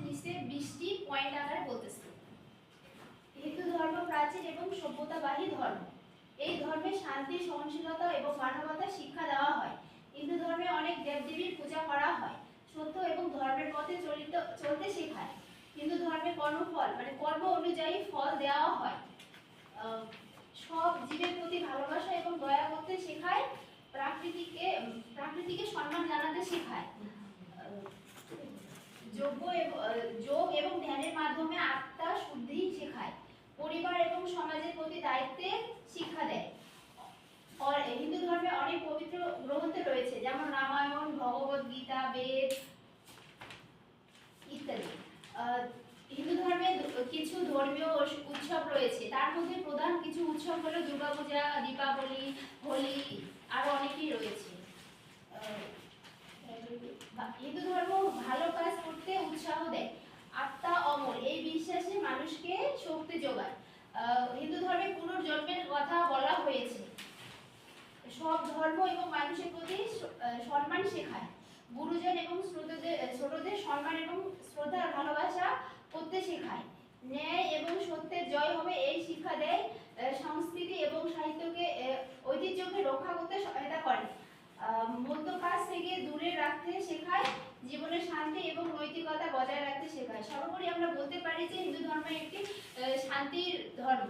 নিচে 20টি পয়েন্ট আকারে বলতেছি। হিন্দু ধর্ম প্রাচীন এবং সভ্যতাবাহী ধর্ম। এই ধর্মে শান্তি, সহনশীলতা এবং মানবতার শিক্ষা দেওয়া হয়। হিন্দু ধর্মে অনেক দেবদেবীর পূজা করা হয়। সত্য এবং ধর্মের পথে চলতে শেখায়। হিন্দু ধর্মে কর্মফল মানে কর্ম অনুযায়ী ফল দেওয়া হয়। সব জীবের প্রতি ভালোবাসা এবং দয়া করতে শেখায়। প্রকৃতিকে সম্মান জানাতে শেখায়। যোগ এবং ধ্যানের মাধ্যমে আত্মা শুদ্ধি শেখায়। পরিবার এবং সমাজের প্রতি দায়িত্বের শিক্ষা দেয়। হিন্দু ধর্মে অনেক পবিত্র গ্রন্থ রয়েছে, যেমন রামায়ণ, ভগবত গীতা, বেদ ইত্যাদি। হিন্দু ধর্মে কিছু ধর্মীয় উৎসব রয়েছে, তার মধ্যে প্রধান কিছু উৎসব হলো দুর্গাপূজা, দীপাবলি, হোলি, আরো অনেকেই রয়েছে। হিন্দু ধর্ম ভালো কাজ করতে উৎসাহ দেয়। আত্মা অমর, এই বিশ্বাসে মানুষকে শক্তি যোগায়। হিন্দু ধর্মে পুনর্জন্মের কথা বলা হয়েছে। সব ধর্ম এবং মানুষের প্রতি সম্মান শেখায়। গুরুজন এবং ছোটদের সম্মান এবং শ্রদ্ধা ভালোবাসা করতে শেখায়। ন্যায় এবং সত্যের জয় হবে, এই শিক্ষা দেয়। সংস্কৃতি এবং সাহিত্যকে ঐতিহ্যকে রক্ষা করতে সহায়তা করে। মন্দ কাজ থেকে দূরে রাখতে শেখায়। জীবনের শান্তি এবং নৈতিকতা বজায় রাখতে শেখায়। সর্বোপরি আমরা বলতে পারি যে হিন্দু ধর্ম একটি শান্তির ধর্ম।